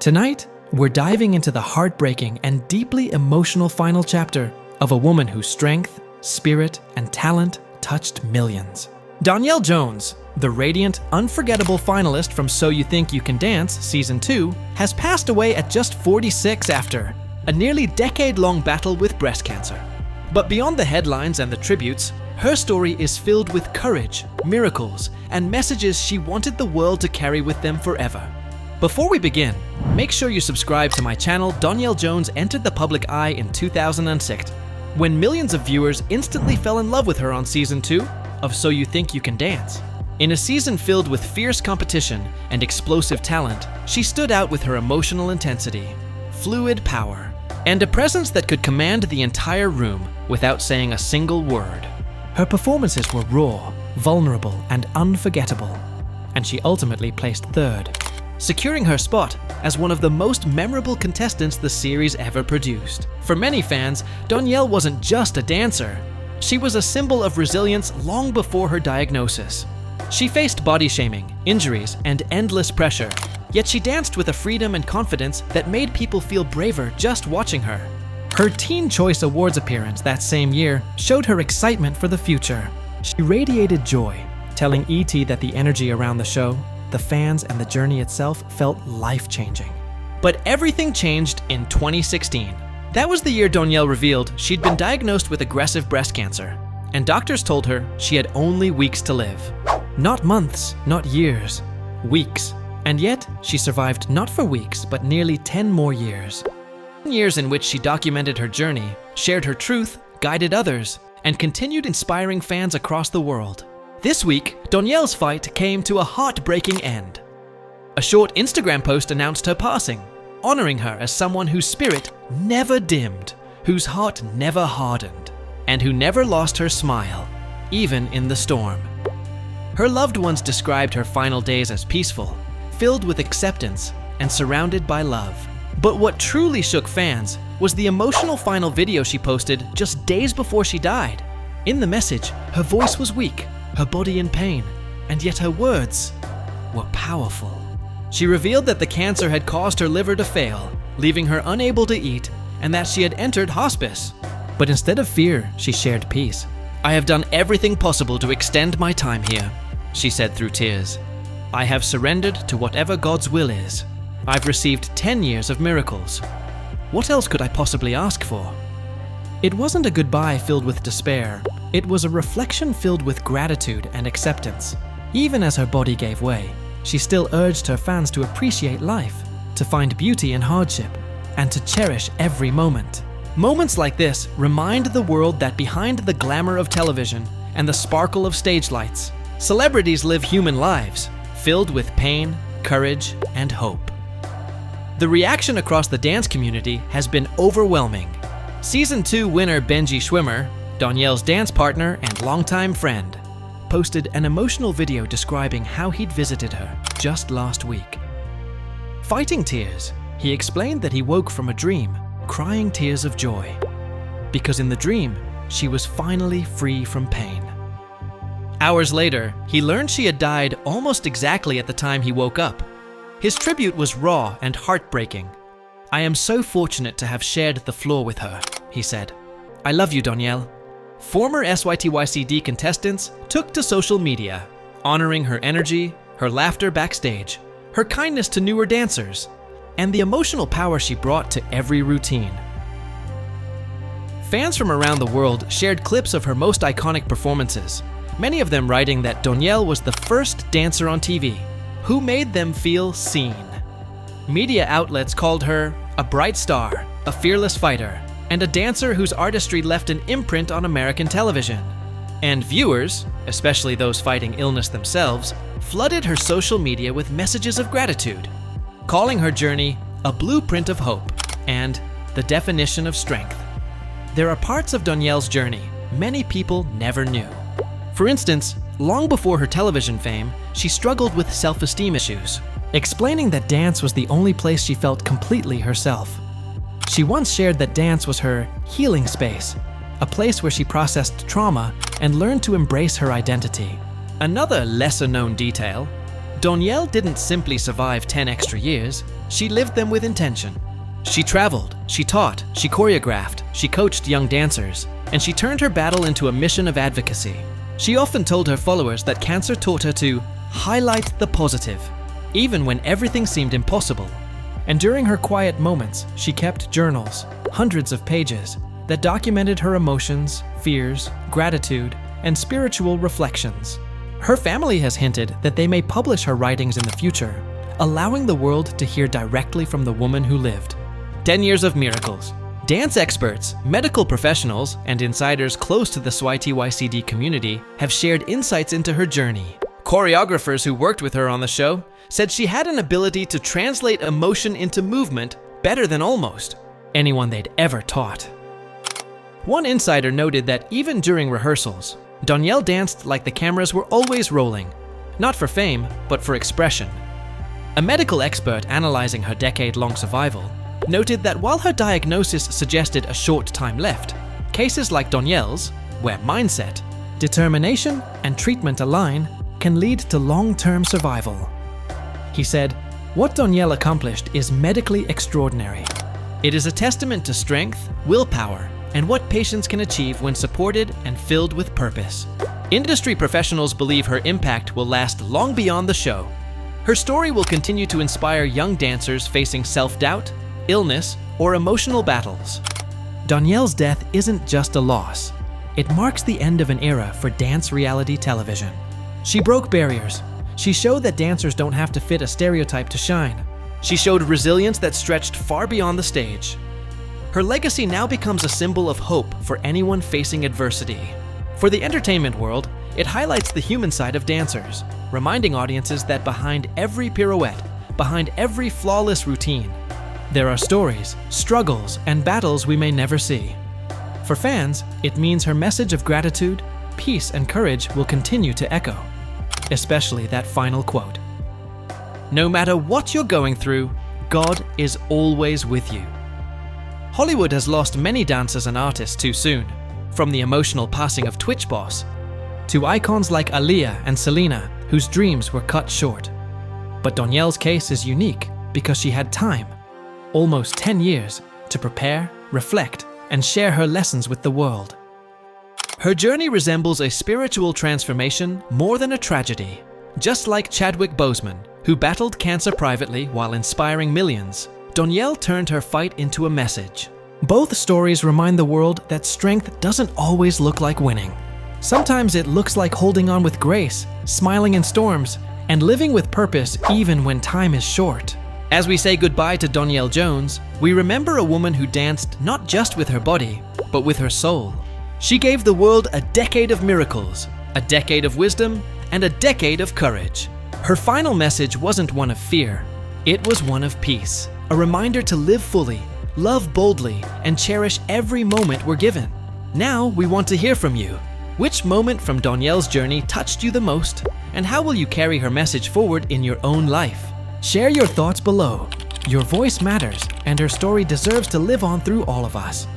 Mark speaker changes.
Speaker 1: Tonight, we're diving into the heartbreaking and deeply emotional final chapter of a woman whose strength, spirit, and talent touched millions. Donyelle Jones, the radiant, unforgettable finalist from So You Think You Can Dance Season 2, has passed away at just 46 after a nearly decade-long battle with breast cancer. But beyond the headlines and the tributes, her story is filled with courage, miracles, and messages she wanted the world to carry with them forever. Before we begin, make sure you subscribe to my channel. Donyelle Jones entered the public eye in 2006, when millions of viewers instantly fell in love with her on Season 2 of So You Think You Can Dance. In a season filled with fierce competition and explosive talent, she stood out with her emotional intensity, fluid power, and a presence that could command the entire room without saying a single word. Her performances were raw, vulnerable, and unforgettable, and she ultimately placed third, securing her spot as one of the most memorable contestants the series ever produced. For many fans, Donyelle wasn't just a dancer. She was a symbol of resilience long before her diagnosis. She faced body shaming, injuries, and endless pressure, yet she danced with a freedom and confidence that made people feel braver just watching her. Her Teen Choice Awards appearance that same year showed her excitement for the future. She radiated joy, telling ET that the energy around the show, the fans, and the journey itself felt life-changing. But everything changed in 2016. That was the year Donyelle revealed she'd been diagnosed with aggressive breast cancer, and doctors told her she had only weeks to live. Not months, not years, weeks. And yet, she survived not for weeks, but nearly 10 more years. Years in which she documented her journey, shared her truth, guided others, and continued inspiring fans across the world. This week, Donyelle's fight came to a heartbreaking end. A short Instagram post announced her passing, honoring her as someone whose spirit never dimmed, whose heart never hardened, and who never lost her smile, even in the storm. Her loved ones described her final days as peaceful, filled with acceptance, and surrounded by love. But what truly shook fans was the emotional final video she posted just days before she died. In the message, her voice was weak, her body in pain, and yet her words were powerful. She revealed that the cancer had caused her liver to fail, leaving her unable to eat, and that she had entered hospice. But instead of fear, she shared peace. "I have done everything possible to extend my time here," she said through tears. "I have surrendered to whatever God's will is. I've received 10 years of miracles. What else could I possibly ask for?" It wasn't a goodbye filled with despair. It was a reflection filled with gratitude and acceptance. Even as her body gave way, she still urged her fans to appreciate life, to find beauty in hardship, and to cherish every moment. Moments like this remind the world that behind the glamour of television and the sparkle of stage lights, celebrities live human lives, filled with pain, courage, and hope. The reaction across the dance community has been overwhelming. Season 2 winner Benji Schwimmer, Donyelle's dance partner and longtime friend, posted an emotional video describing how he'd visited her just last week. Fighting tears, he explained that he woke from a dream, crying tears of joy, because in the dream, she was finally free from pain. Hours later, he learned she had died almost exactly at the time he woke up. His tribute was raw and heartbreaking. "I am so fortunate to have shared the floor with her," he said. "I love you, Donyelle." Former SYTYCD contestants took to social media, honoring her energy, her laughter backstage, her kindness to newer dancers, and the emotional power she brought to every routine. Fans from around the world shared clips of her most iconic performances, many of them writing that Donyelle was the first dancer on TV who made them feel seen. Media outlets called her a bright star, a fearless fighter, and a dancer whose artistry left an imprint on American television. And viewers, especially those fighting illness themselves, flooded her social media with messages of gratitude, calling her journey a blueprint of hope and the definition of strength. There are parts of Donyelle's journey many people never knew. For instance, long before her television fame, she struggled with self-esteem issues, explaining that dance was the only place she felt completely herself. She once shared that dance was her healing space, a place where she processed trauma and learned to embrace her identity. Another lesser-known detail, Donyelle didn't simply survive 10 extra years, she lived them with intention. She traveled, she taught, she choreographed, she coached young dancers, and she turned her battle into a mission of advocacy. She often told her followers that cancer taught her to highlight the positive, even when everything seemed impossible. And during her quiet moments, she kept journals, hundreds of pages, that documented her emotions, fears, gratitude, and spiritual reflections. Her family has hinted that they may publish her writings in the future, allowing the world to hear directly from the woman who lived. 10 years of miracles. Dance experts, medical professionals, and insiders close to the SYTYCD community have shared insights into her journey. Choreographers who worked with her on the show said she had an ability to translate emotion into movement better than almost anyone they'd ever taught. One insider noted that even during rehearsals, Donyelle danced like the cameras were always rolling, not for fame, but for expression. A medical expert analyzing her decade-long survival noted that while her diagnosis suggested a short time left, cases like Donyelle's, where mindset, determination, and treatment align, can lead to long-term survival. He said, "What Donyelle accomplished is medically extraordinary. It is a testament to strength, willpower, and what patients can achieve when supported and filled with purpose." Industry professionals believe her impact will last long beyond the show. Her story will continue to inspire young dancers facing self-doubt, illness, or emotional battles. Donyelle's death isn't just a loss. It marks the end of an era for dance reality television. She broke barriers. She showed that dancers don't have to fit a stereotype to shine. She showed resilience that stretched far beyond the stage. Her legacy now becomes a symbol of hope for anyone facing adversity. For the entertainment world, it highlights the human side of dancers, reminding audiences that behind every pirouette, behind every flawless routine, there are stories, struggles, and battles we may never see. For fans, it means her message of gratitude, peace, and courage will continue to echo, especially that final quote. "No matter what you're going through, God is always with you." Hollywood has lost many dancers and artists too soon, from the emotional passing of Twitch boss, to icons like Aaliyah and Selena, whose dreams were cut short. But Donyelle's case is unique because she had time, almost 10 years, to prepare, reflect, and share her lessons with the world. Her journey resembles a spiritual transformation more than a tragedy. Just like Chadwick Boseman, who battled cancer privately while inspiring millions, Donyelle turned her fight into a message. Both stories remind the world that strength doesn't always look like winning. Sometimes it looks like holding on with grace, smiling in storms, and living with purpose even when time is short. As we say goodbye to Donyelle Jones, we remember a woman who danced not just with her body, but with her soul. She gave the world a decade of miracles, a decade of wisdom, and a decade of courage. Her final message wasn't one of fear, it was one of peace. A reminder to live fully, love boldly, and cherish every moment we're given. Now we want to hear from you. Which moment from Donyelle's journey touched you the most? And how will you carry her message forward in your own life? Share your thoughts below. Your voice matters, and her story deserves to live on through all of us.